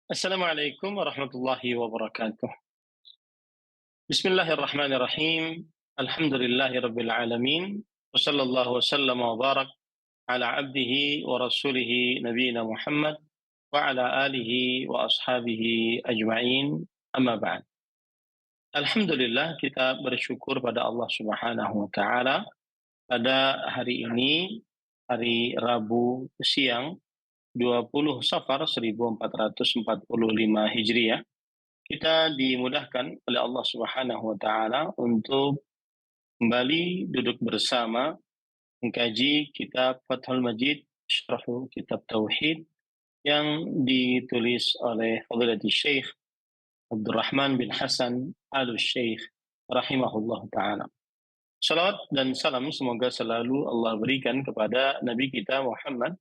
Assalamualaikum warahmatullahi wabarakatuh. Bismillahirrahmanirrahim. Alhamdulillahi rabbil alamin. Wa sallallahu wasallam wa barak ala abdihi wa rasulihi nabiyina Muhammad wa ala alihi wa ashabihi ajma'in. Amma ba'd. Alhamdulillah kita bersyukur pada Allah Subhanahu wa taala pada hari ini, hari Rabu siang 20 Safar 1445 Hijriah, kita dimudahkan oleh Allah Subhanahu wa taala untuk kembali duduk bersama mengkaji kitab Fathul Majid, Syarah Kitab Tauhid yang ditulis oleh Fadilatul Syekh Abdurrahman bin Hasan Al-Syekh rahimahullah taala. Salawat dan salam semoga selalu Allah berikan kepada Nabi kita Muhammad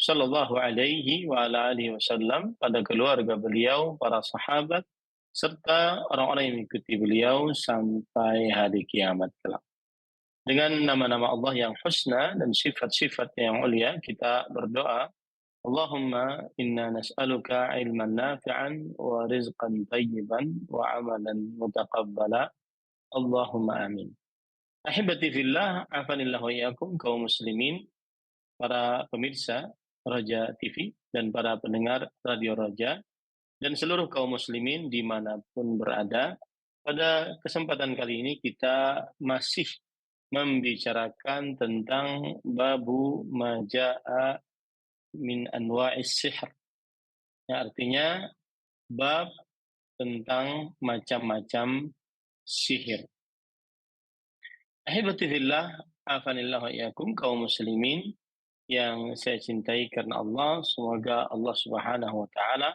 sallallahu alaihi wa ala alihi wasallam, pada keluarga beliau, para sahabat, serta orang-orang yang mengikuti beliau sampai hari kiamat kelak. Dengan nama-nama Allah yang husna dan sifat-sifat yang mulia, kita berdoa, Allahumma inna nas'aluka ilman nafi'an wa rizqan tayyiban wa amalan mutaqabbala. Allahumma amin. Ahibati fillah, afanillahu wa iyyakum, kaum muslimin, para pemirsa Raja TV dan para pendengar Radio Raja, dan seluruh kaum muslimin dimanapun berada. Pada kesempatan kali ini kita masih membicarakan tentang babu maja'a min anwa'is sihr, yang artinya bab tentang macam-macam sihir. Ahibati fillah, afanillahu wa iyyakum, kaum muslimin yang saya cintai karena Allah, semoga Allah Subhanahu wa taala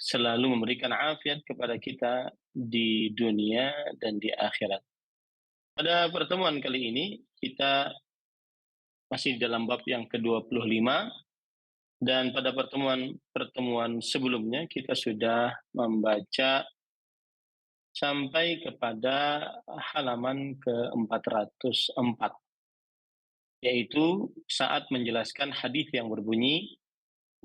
selalu memberikan afiat kepada kita di dunia dan di akhirat. Pada pertemuan kali ini kita masih dalam bab yang ke-25, dan pada pertemuan sebelumnya kita sudah membaca sampai kepada halaman ke-404, yaitu saat menjelaskan hadis yang berbunyi,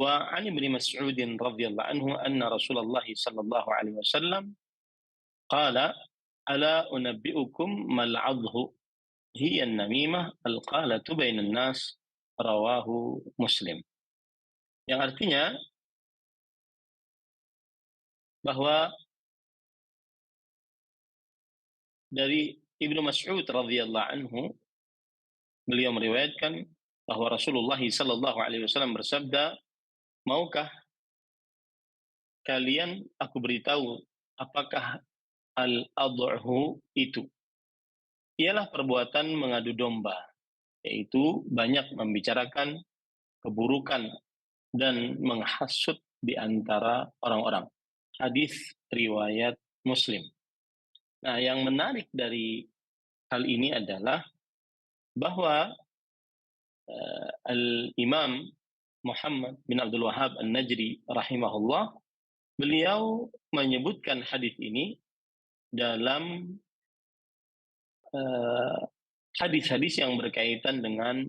wa 'an Ibnu Mas'ud radhiyallahu anhu anna Rasulullah sallallahu alaihi wasallam qala ala unabbi'ukum mal 'adhu hiya an-namimah al-qalatu bainan nas, rawahu Muslim. Yang artinya bahwa dari Ibnu Mas'ud radhiyallahu anhu, beliau meriwayatkan bahwa Rasulullah sallallahu alaihi wasallam bersabda, maukah kalian aku beritahu apakah al-adhu itu? Ialah perbuatan mengadu domba, yaitu banyak membicarakan keburukan dan menghasut di antara orang-orang. Hadis riwayat Muslim. Nah, yang menarik dari hal ini adalah bahwa Al-Imam Muhammad bin Abdul Wahhab An-Najri rahimahullah, beliau menyebutkan hadis ini dalam hadis-hadis yang berkaitan dengan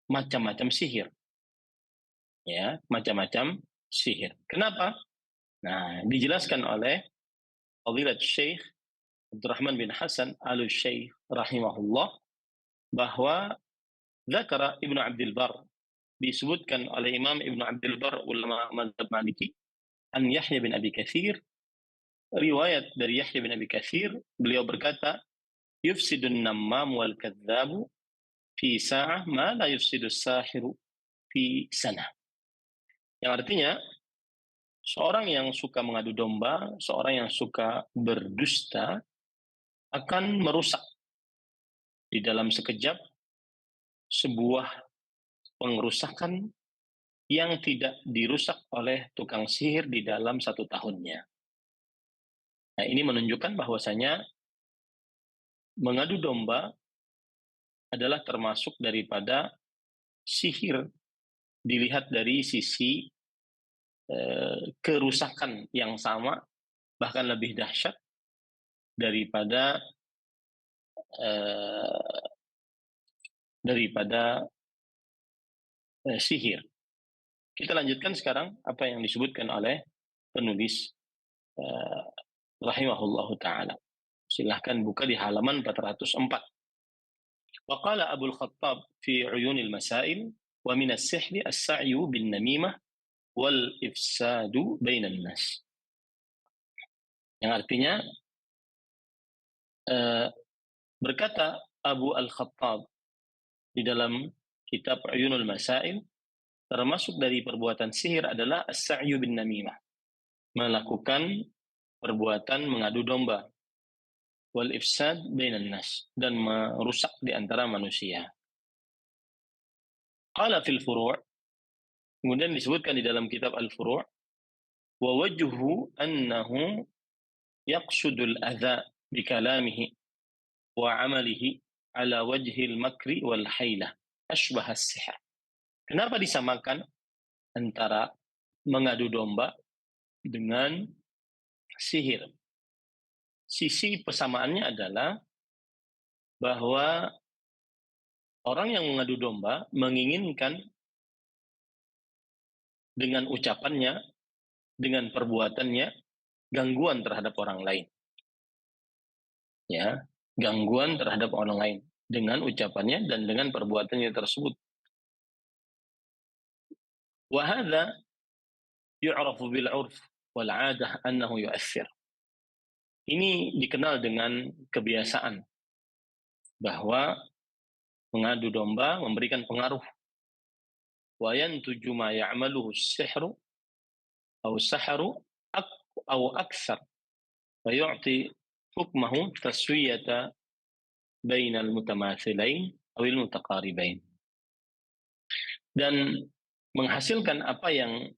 macam-macam sihir. Ya, macam-macam sihir. Kenapa? Nah, dijelaskan oleh Fadilatul Syekh Abdurrahman bin Hasan Al-Syekh rahimahullah bahwa zakara Ibnu Abdul Bar, disebutkan oleh Imam Ibnu Abdul Bar, ulama mazhab Maliki, an Yahya bin Abi Katsir, riwayat dari Yahya bin Abi Katsir, beliau berkata, yufsidun nammam wal kadzabu fi sa'ah ma la yufsidus sahiru fi sanah. Yang artinya, seorang yang suka mengadu domba, seorang yang suka berdusta akan merusak di dalam sekejap sebuah pengerusakan yang tidak dirusak oleh tukang sihir di dalam 1 tahunnya. Nah, ini menunjukkan bahwasanya mengadu domba adalah termasuk daripada sihir, dilihat dari sisi kerusakan yang sama, bahkan lebih dahsyat daripada sihir. Kita lanjutkan sekarang apa yang disebutkan oleh penulis uh, rahimahullahu taala. Silahkan buka di halaman 404. وقال أبو الخطاب في عيون المسائل ومن السحر السعي بالنميمة والإفساد بين الناس. Yang artinya berkata Abu Al-Khattab di dalam kitab Uyunul Masail, termasuk dari perbuatan sihir adalah as-sa'yu bin namimah, melakukan perbuatan mengadu domba, wal ifsad bainan nas, dan merusak di antara manusia. Qala fil furu', kemudian disebutkan di dalam kitab Al-Furu', wa wajhu annahu yaqsudul adza bi kalamihi wa 'amalihi ala wajhil makri wal hailah ashbah as-sihr. Kenapa disamakan antara mengadu domba dengan sihir? Sisi persamaannya adalah bahwa orang yang mengadu domba menginginkan dengan ucapannya, dengan perbuatannya, gangguan terhadap orang lain. Ya, gangguan terhadap orang lain dengan ucapannya dan dengan perbuatannya tersebut. Wa hadza yu'rafu bil 'urf wal 'adah annahu yu'athir. Ini dikenal dengan kebiasaan bahwa mengadu domba memberikan pengaruh. Wa yantuju ma ya'maluhu as-sihru aw as-sahru aw akthar wa yu'ti hukmahu taswiyata bainal mutamathilain aw al-mutaqaribain. Dan menghasilkan apa yang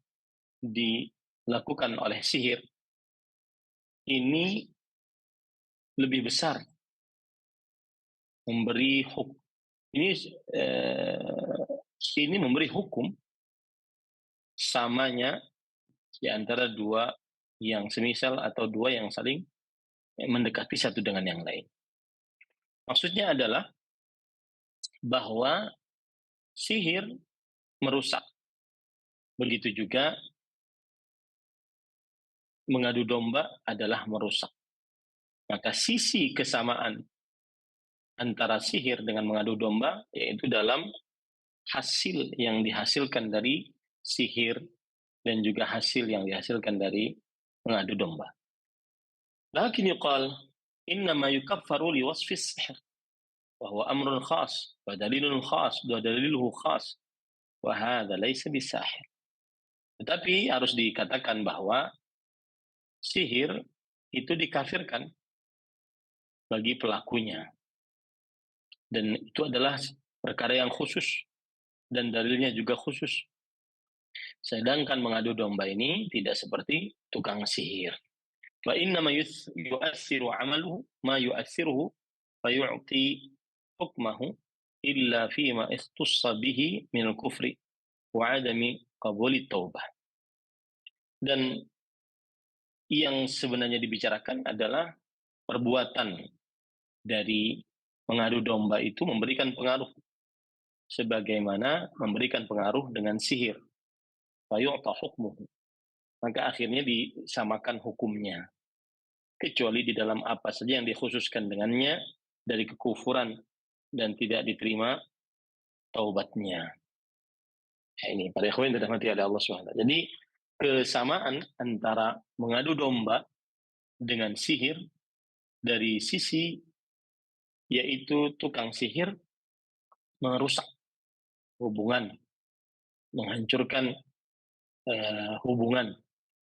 dilakukan oleh sihir ini lebih besar, memberi hukum ini memberi hukum samanya di antara dua yang semisal atau dua yang saling mendekati satu dengan yang lain. Maksudnya adalah bahwa sihir merusak. Begitu juga mengadu domba adalah merusak. Maka sisi kesamaan antara sihir dengan mengadu domba yaitu dalam hasil yang dihasilkan dari sihir dan juga hasil yang dihasilkan dari mengadu domba. Lakin yuqal innama yukaffaru liwasfi as-sihr wa huwa amrun khas wa dalilun khas wa daliluhu khas wa hadha laysa bisahir. Tetapi harus dikatakan bahwa sihir itu dikafirkan bagi pelakunya. Dan itu adalah perkara yang khusus dan dalilnya juga khusus. Sedangkan mengadu domba ini tidak seperti tukang sihir. Wa inna ma yu'assiru 'amaluhu ma yu'assiruhu fa yu'ti hukmahu illa fi ma ikhtussa bihi min al-kufri wa 'adami qabuli taubah. Dan yang sebenarnya dibicarakan adalah perbuatan dari mengadu domba itu memberikan pengaruh sebagaimana memberikan pengaruh dengan sihir. Fayu'ta hukmuhu. Maka akhirnya disamakan hukumnya. Kecuali di dalam apa saja yang dikhususkan dengannya dari kekufuran dan tidak diterima taubatnya. Ya, ini para ikhwan dirahmati oleh Allah SWT. Jadi kesamaan antara mengadu domba dengan sihir dari sisi yaitu tukang sihir merusak hubungan, menghancurkan hubungan.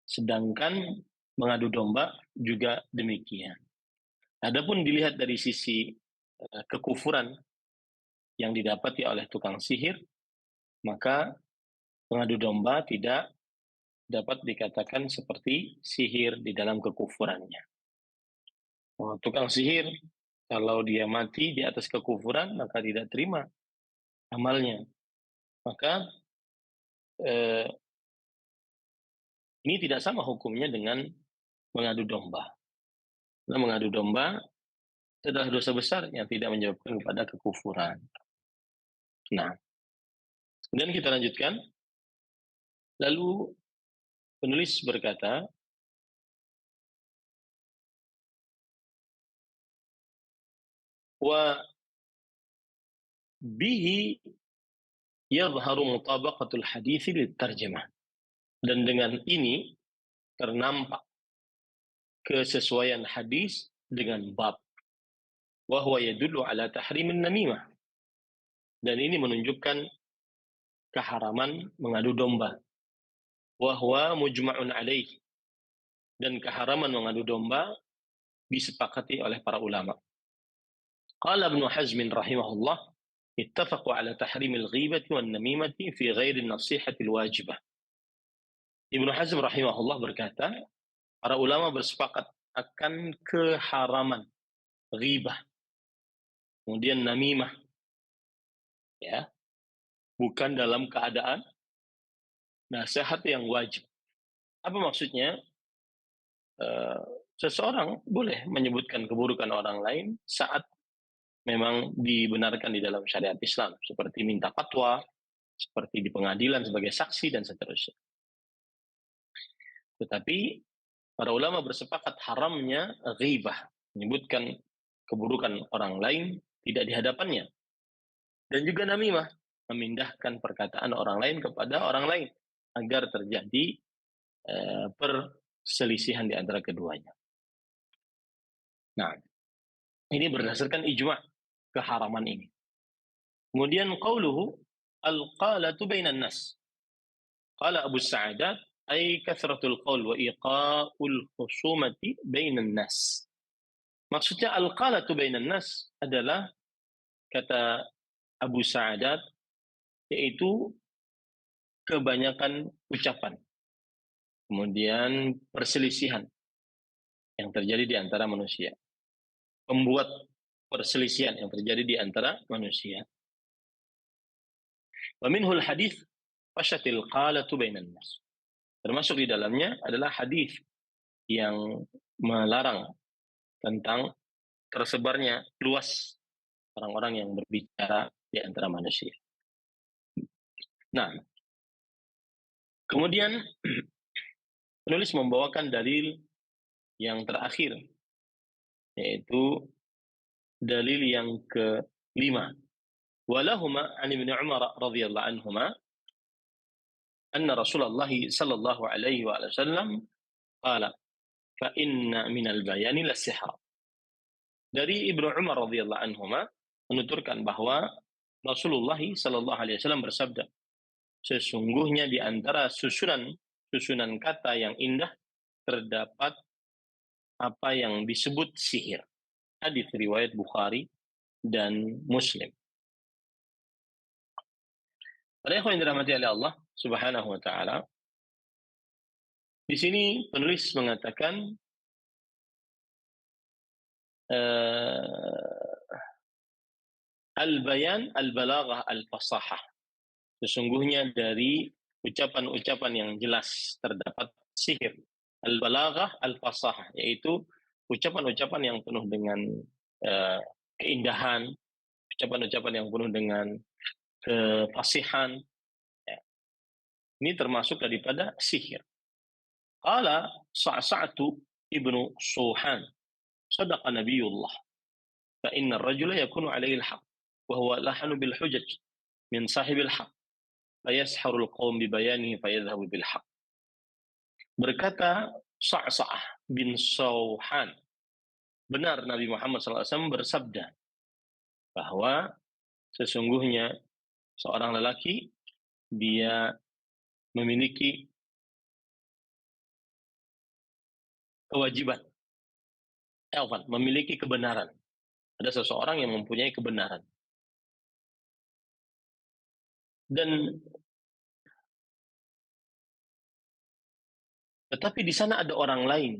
Sedangkan mengadu domba juga demikian. Adapun dilihat dari sisi kekufuran yang didapati oleh tukang sihir, maka mengadu domba tidak dapat dikatakan seperti sihir di dalam kekufurannya. Tukang sihir, kalau dia mati di atas kekufuran, maka tidak terima amalnya. Maka ini tidak sama hukumnya dengan mengadu domba. Karena mengadu domba itu adalah dosa besar yang tidak menyebabkan kepada kekufuran. Nah, kemudian kita lanjutkan. Lalu penulis berkata, wa bihi yadhharu mutabaqatul hadithi litarjamah. Dan dengan ini ternampak kesesuaian hadis dengan bab. Wa huwa yadullu ala tahrimin namimah. Dan ini menunjukkan keharaman mengadu domba. Wa huwa mujma'un alaih. Dan keharaman mengadu domba disepakati oleh para ulama. Qala Ibnu Hazm rahimahullah, ittafaqu ala tahrimil ghibati wan namimati fi ghairi nasihati wajibah. Ibnu Hazm rahimahullah berkata, para ulama bersepakat akan keharaman ghibah, kemudian namimah, ya, bukan dalam keadaan nasihat yang wajib. Apa maksudnya? Seseorang boleh menyebutkan keburukan orang lain saat memang dibenarkan di dalam syariat Islam, seperti minta fatwa, seperti di pengadilan sebagai saksi, dan seterusnya. Tetapi para ulama bersepakat haramnya ghibah, menyebutkan keburukan orang lain tidak di hadapannya. Dan juga namimah, memindahkan perkataan orang lain kepada orang lain agar terjadi perselisihan di antara keduanya. Nah, ini berdasarkan ijma' keharaman ini. Kemudian qauluhu al-qalatu bainan nas. Qala Abu Sa'adat ay kathratul qaul wa iqa'ul khusumati bainan nas. Maksudnya al-qalatu bainan nas adalah, kata Abu Sa'adat, yaitu kebanyakan ucapan, kemudian perselisihan yang terjadi di antara manusia, pembuat perselisihan yang terjadi di antara manusia. Wa minhul hadits fashatil qalatu bainan nas. Termasuk di dalamnya adalah hadis yang melarang tentang tersebarnya luas orang-orang yang berbicara di antara manusia. Nah, kemudian penulis membawakan dalil yang terakhir, yaitu dalil yang ke-5. Walahuma an Ibnu Umar radhiyallahu anhuma anna Rasulullah sallallahu alaihi wasallam qala fa inna minal bayani lasihra. Dari Ibnu Umar radhiyallahu anhuma menuturkan bahwa Rasulullah sallallahu alaihi wasallam bersabda, sesungguhnya di antara susunan kata yang indah terdapat apa yang disebut sihir. Hadis riwayat Bukhari dan Muslim. Para ikhwan yang dirahmati oleh Allah Subhanahu wa taala, di sini penulis mengatakan al-bayan al-balaghah al-fasahah. Sesungguhnya dari ucapan-ucapan yang jelas terdapat sihir. Al-balaghah al-fasahah, yaitu ucapan-ucapan yang penuh dengan keindahan, ucapan-ucapan yang penuh dengan kefasihan. Ya. Ini termasuk daripada sihir. Qala Sa'sa'tu ibnu Suhan, sadaqa Nabiyullah, fa inna ar-rajula yakunu alaihi al-haq, wa huwa lahanu bil hujaj min sahibil haq, fa yasharul qawm bi bayanihi fa yadhhabu bil haq. Berkata Sa'sa'ah bin Suhan, benar Nabi Muhammad SAW bersabda bahwa sesungguhnya seorang lelaki dia memiliki kewajiban, memiliki kebenaran. Ada seseorang yang mempunyai kebenaran. Dan tetapi di sana ada orang lain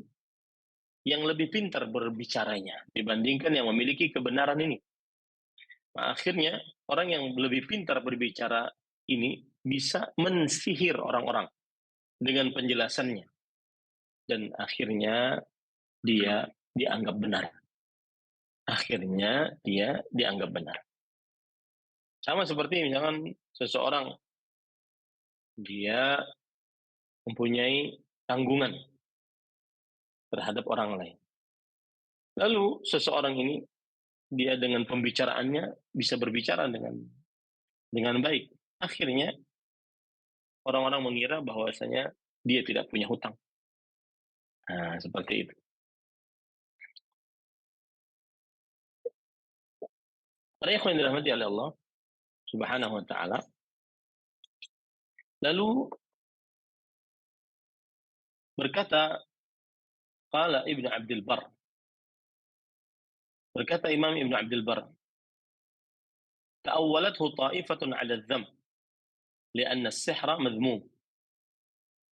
yang lebih pintar berbicaranya dibandingkan yang memiliki kebenaran ini. Nah, akhirnya orang yang lebih pintar berbicara ini bisa mensihir orang-orang dengan penjelasannya. Dan akhirnya dia dianggap benar. Akhirnya dia dianggap benar. Sama seperti misalkan seseorang dia mempunyai tanggungan terhadap orang lain. Lalu seseorang ini dia dengan pembicaraannya bisa berbicara dengan baik. Akhirnya orang-orang mengira bahwasanya dia tidak punya hutang. Nah, seperti itu. Para ikhwan yang dirahmati oleh Allah Subhanahu wa taala. Lalu berkata qala Ibnu Abdul Bar. Berkata Imam Ibnu Abdul Bar, ta'awwalathu ta'ifatun 'ala adh-dhanb li'anna as-sihra madhmum.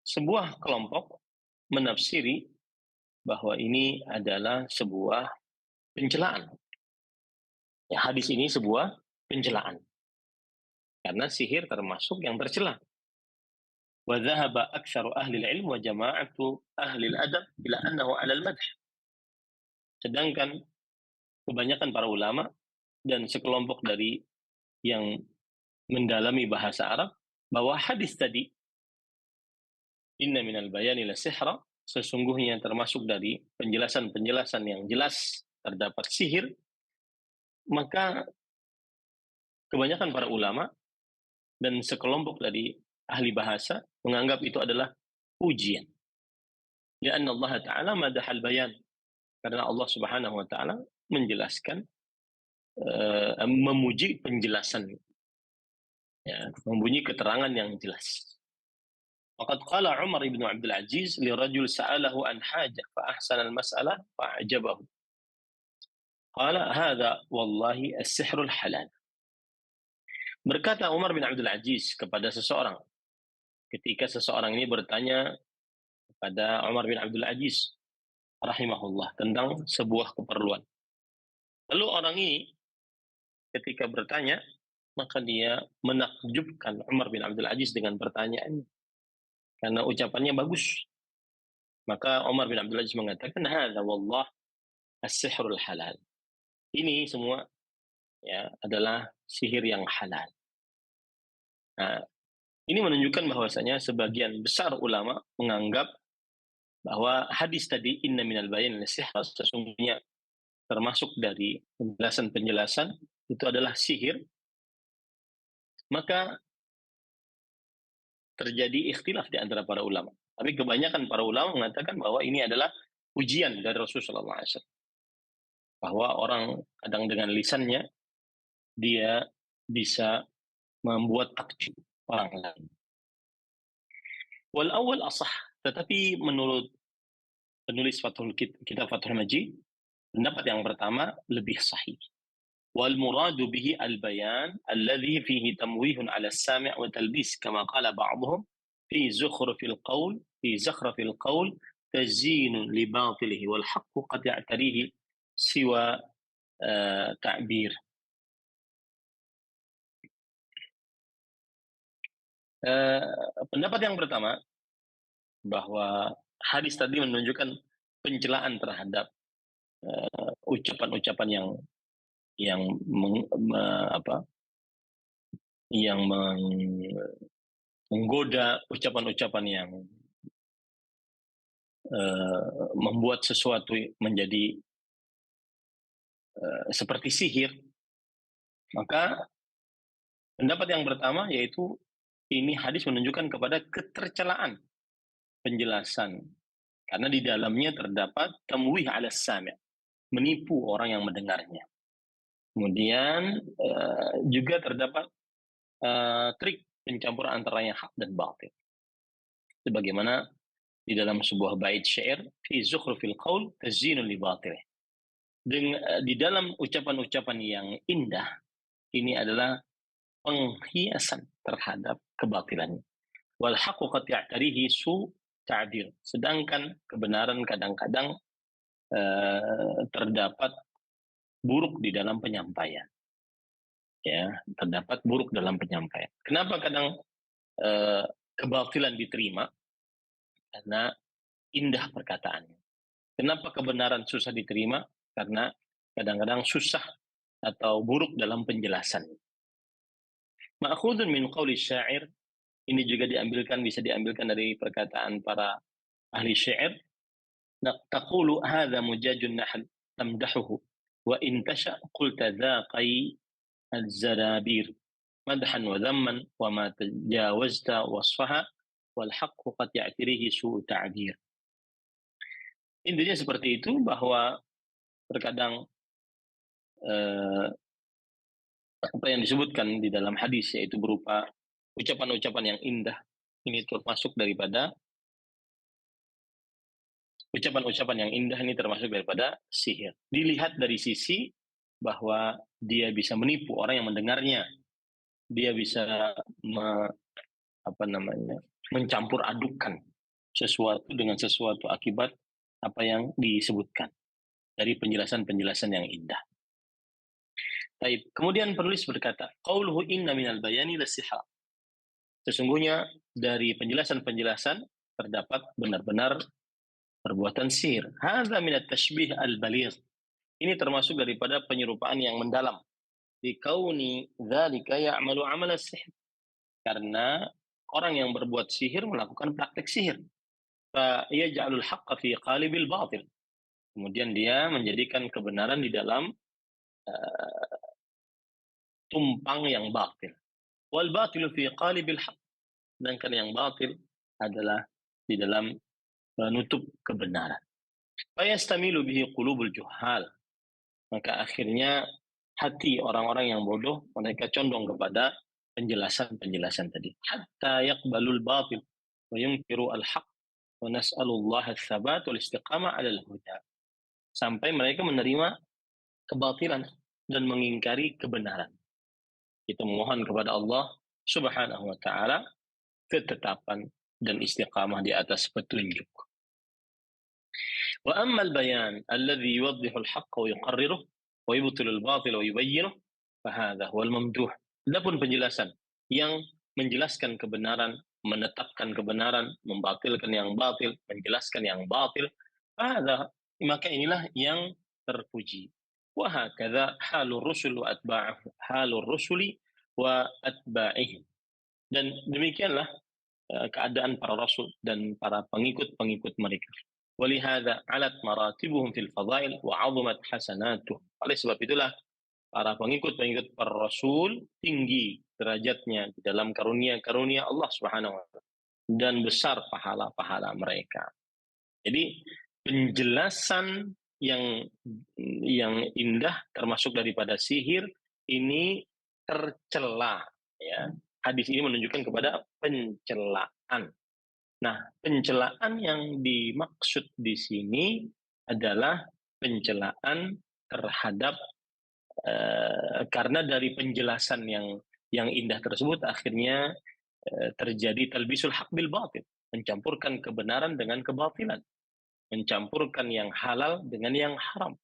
Sebuah kelompok menafsiri bahwa ini adalah sebuah pencelaan. Ya, hadis ini sebuah pencelaan. Karena sihir termasuk yang tercela. Wa dhahaba aktsaru ahli al-'ilm wa jama'atu ahli al-adab ila annahu 'ala al-madh. Sedangkan kebanyakan para ulama dan sekelompok dari yang mendalami bahasa Arab bahwa hadis tadi inna minal bayani la sihra, sesungguhnya termasuk dari penjelasan-penjelasan yang jelas terdapat sihir, maka kebanyakan para ulama dan sekelompok dari ahli bahasa menganggap itu adalah ujian. Lianna Allah Ta'ala madahal bayan. Karena Allah Subhanahu wa Ta'ala menjelaskan, memuji penjelasan, ya, memuji keterangan yang jelas. Waqad qala Umar ibn Abdul Aziz li rajul sa'alahu an hajah fa ahsana al-mas'alah fa a'jabahu. Qala hadha wallahi as-sihrul halal. Berkata Umar bin Abdul Aziz kepada seseorang ketika seseorang ini bertanya kepada Umar bin Abdul Aziz rahimahullah tentang sebuah keperluan. Lalu orang ini ketika bertanya, maka dia menakjubkan Umar bin Abdul Aziz dengan pertanyaannya. Karena ucapannya bagus. Maka Umar bin Abdul Aziz mengatakan, hadza wallah as-sihrul halal. Ini semua ya adalah sihir yang halal. Nah, ini menunjukkan bahwasanya sebagian besar ulama menganggap bahwa hadis tadi inna minal bayan las-sihr sesungguhnya termasuk dari penjelasan-penjelasan itu adalah sihir. Maka terjadi ikhtilaf di antara para ulama. Tapi kebanyakan para ulama mengatakan bahwa ini adalah ujian dari Rasulullah SAW. Bahwa orang kadang dengan lisannya dia bisa membuat takjub orang lain. Wal awal asah, tetapi menurut penulis kitab Fathul Majid, pendapat yang pertama lebih sahih. Wal muradu bihi al-bayan alladhi fihi tamwihun 'ala as-sami' wa talbis kama qala ba'dhum fi zukhrufil qawl tazyinun li batilihi wal haqqu qad ya'tarihi siwa ta'bir. Pendapat yang pertama bahwa hadis tadi menunjukkan pencelaan terhadap ucapan-ucapan yang menggoda, ucapan-ucapan yang membuat sesuatu menjadi seperti sihir. Maka pendapat yang pertama yaitu ini hadis menunjukkan kepada ketercelaan penjelasan karena di dalamnya terdapat tamwih 'ala sami', menipu orang yang mendengarnya. Kemudian juga terdapat trik pencampur antara yang hak dan batil. Sebagaimana di dalam sebuah bait syair, fi zukhrufil qaul tazyinun li batilih. Di dalam ucapan-ucapan yang indah, ini adalah penghiasan terhadap kebatilannya. Wal haqqu qad ya'tarihi su ta'dir. Sedangkan kebenaran kadang-kadang terdapat buruk di dalam penyampaian. Ya, terdapat buruk dalam penyampaian. Kenapa kadang kebatilan diterima? Karena indah perkataannya. Kenapa kebenaran susah diterima? Karena kadang-kadang susah atau buruk dalam penjelasan. Ma'khudun min qawli syair Ini juga bisa diambilkan dari perkataan para ahli syair. Taqulu hadha mujajun nahl tamdahuhu wa in tasha qulta dhaqai al-zarabir madhan wa dhamman wa ma tajawazta wasfaha wal haqqu qad ya'tirihi su'u ta'bir. Intinya seperti itu, bahwa terkadang eh, apa yang disebutkan di dalam hadis, yaitu berupa ucapan-ucapan yang indah, ini termasuk daripada sihir. Dilihat dari sisi bahwa dia bisa menipu orang yang mendengarnya, dia bisa mencampur adukan sesuatu dengan sesuatu akibat apa yang disebutkan dari penjelasan-penjelasan yang indah. Baik, kemudian penulis berkata, qauluhu inna minal bayani lasihra. Sesungguhnya dari penjelasan-penjelasan terdapat benar-benar perbuatan sihir. Hadza minat tashbih al-baligh. Ini termasuk daripada penyerupaan yang mendalam. Di kauni dzalika ya'malu 'amala sihir. Karena orang yang berbuat sihir melakukan praktek sihir. Fa yaj'alul haqqa fi qalibil batil. Kemudian dia menjadikan kebenaran di dalam tumpang yang batil. Wal batilu fi qalibil haqq. Sedangkan yang batil adalah di dalam menutup kebenaran. Fayastamilu bihi qulubul juhal. Maka akhirnya hati orang-orang yang bodoh mereka condong kepada penjelasan-penjelasan tadi. Hatta yaqbalul batil wa yunkiru al-haq wa nas'alullah ats-tsabat wal istiqamah 'alal huda. Sampai mereka menerima kebatilan dan mengingkari kebenaran. Kita memohon kepada Allah Subhanahu wa taala ketetapan dan istiqamah di atas petunjuk. Wa ammal bayan alladhi yuwaddihu al-haqqa wa yuqarriruh wa yubtilu al-batila wa yubayyinuh fa hadha huwal mamduh. Adapun penjelasan yang menjelaskan kebenaran, menetapkan kebenaran, membatilkan yang batil, menjelaskan yang batil, hadha, maka inilah yang terpuji. Wa hakadha halur rusul wa atba'uh, halur rusuli wa atba'ihim. Dan demikianlah keadaan para rasul dan para pengikut-pengikut mereka. Walihada alat maratibuhum fil fadail wa 'azumat hasanatuhum. Oleh sebab itulah para pengikut-pengikut para rasul tinggi derajatnya di dalam karunia-karunia Allah Subhanahu wa taala dan besar pahala-pahala mereka. Jadi penjelasan yang indah termasuk daripada sihir ini tercela, ya. Hadis ini menunjukkan kepada pencelaan. Nah, pencelaan yang dimaksud di sini adalah pencelaan terhadap karena dari penjelasan yang indah tersebut akhirnya terjadi talbisul haq bil batil, mencampurkan kebenaran dengan kebatilan, mencampurkan yang halal dengan yang haram,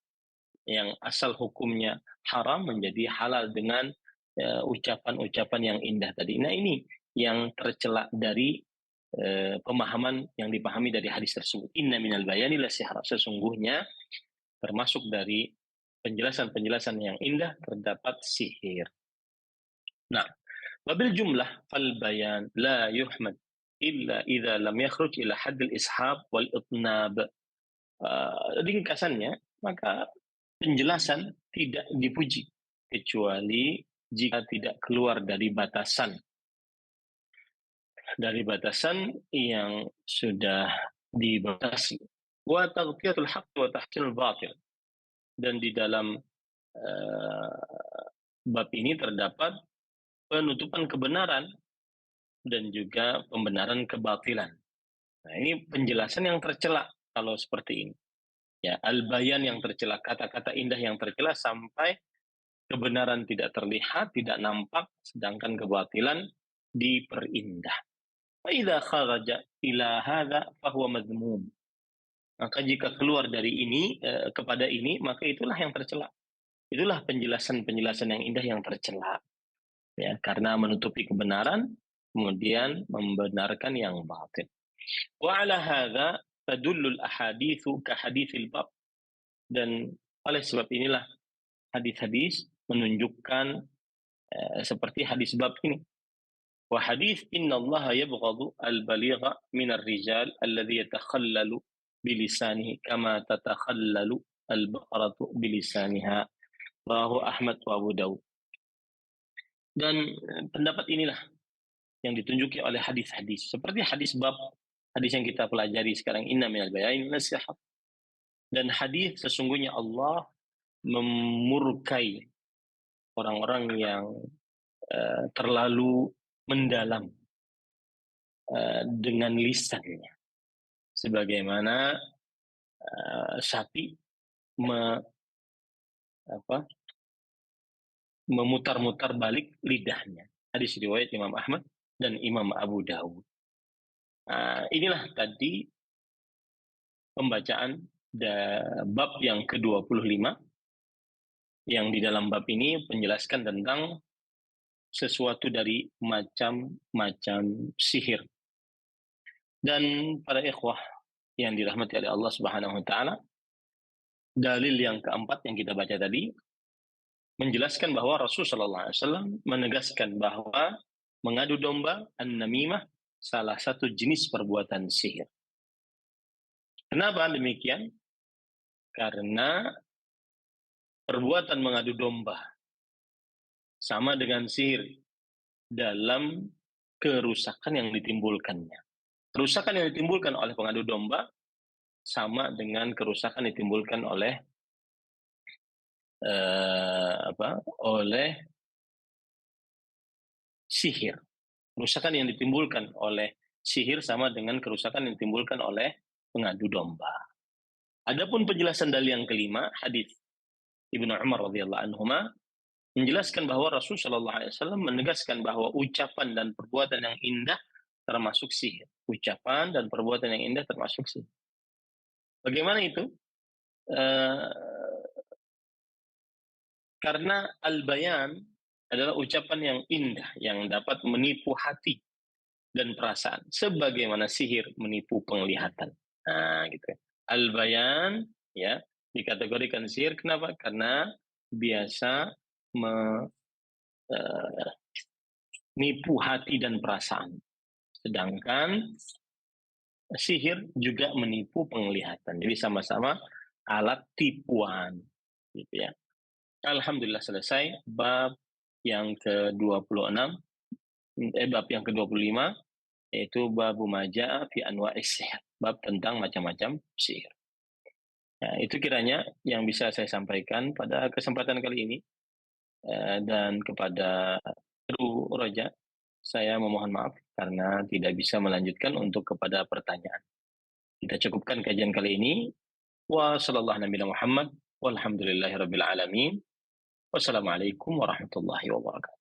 yang asal hukumnya haram menjadi halal dengan ucapan-ucapan yang indah tadi. Nah, ini yang tercela dari pemahaman yang dipahami dari hadis tersebut. Inna minal bayani lasihra. Sesungguhnya termasuk dari penjelasan-penjelasan yang indah terdapat sihir. Nah, wabil jumlah fal bayan la yuhmad illa idza lam yakhruj ila haddil ishab wal itnab. Ringkasannya, maka penjelasan tidak dipuji kecuali jika tidak keluar dari batasan yang sudah dibatasi. Wa taghtiyatul haqq wa tahsinul batil. Dan di dalam bab ini terdapat penutupan kebenaran dan juga pembenaran kebatilan. Nah, ini penjelasan yang tercela kalau seperti ini. Ya, al-bayan yang tercela, kata-kata indah yang tercela sampai kebenaran tidak terlihat, tidak nampak, sedangkan kebatilan diperindah. Fa idza kharaja ila hadza fa huwa madhmum. Maka jika keluar dari ini kepada ini, maka itulah yang tercela. Itulah penjelasan-penjelasan yang indah yang tercela. Ya, karena menutupi kebenaran, kemudian membenarkan yang batil. Wa ala hadza tadullul ahaditsu ka haditsil bab. Dan oleh sebab inilah hadis-hadis menunjukkan seperti hadis bab ini. Wa hadits innallaha yabghadu al-baligha minar rijal alladhi yatakhallalu bilisanihi kama tatakhallalu al-baqaratu bilisaniha. Rawahu Ahmad wa Abu Dawud. Dan pendapat inilah yang ditunjuki oleh hadis-hadis. Seperti hadis bab, hadis yang kita pelajari sekarang, inna minal bayain nasihat. Dan hadis sesungguhnya Allah memurkai orang-orang yang terlalu mendalam dengan lisannya. Sebagaimana sapi memutar-mutar balik lidahnya. Hadis riwayat Imam Ahmad dan Imam Abu Dawud. Inilah tadi pembacaan bab yang ke-25, yang di dalam bab ini menjelaskan tentang sesuatu dari macam-macam sihir. Dan para ikhwah yang dirahmati oleh Allah Subhanahu wa taala, dalil yang keempat yang kita baca tadi menjelaskan bahwa Rasulullah SAW menegaskan bahwa mengadu domba, an-namimah, salah satu jenis perbuatan sihir. Kenapa demikian? Karena perbuatan mengadu domba sama dengan sihir dalam kerusakan yang ditimbulkannya. Kerusakan yang ditimbulkan oleh pengadu domba sama dengan kerusakan yang ditimbulkan oleh oleh sihir. Kerusakan yang ditimbulkan oleh sihir sama dengan kerusakan yang ditimbulkan oleh pengadu domba. Adapun penjelasan dalil yang kelima, hadis Ibnu Umar radhiyallahu anhuma menjelaskan bahwa Rasulullah SAW menegaskan bahwa ucapan dan perbuatan yang indah termasuk sihir. Ucapan dan perbuatan yang indah termasuk sihir. Bagaimana itu? Karena al-bayan adalah ucapan yang indah yang dapat menipu hati dan perasaan, sebagaimana sihir menipu penglihatan. Nah, gitu. Al-bayan ya dikategorikan sihir. Kenapa? Karena biasa menipu hati dan perasaan. Sedangkan sihir juga menipu penglihatan. Jadi sama-sama alat tipuan, gitu ya. Alhamdulillah selesai bab yang ke-26, bab yang ke-25, yaitu bab maja'a fi anwa'is sihr, bab tentang macam-macam sihir. Nah, itu kiranya yang bisa saya sampaikan pada kesempatan kali ini. Dan kepada Guru Roja, saya memohon maaf karena tidak bisa melanjutkan untuk kepada pertanyaan. Kita cukupkan kajian kali ini. Wa sallallahu nabi Muhammad walhamdulillahirabbil alamin. Wassalamualaikum warahmatullahi wabarakatuh.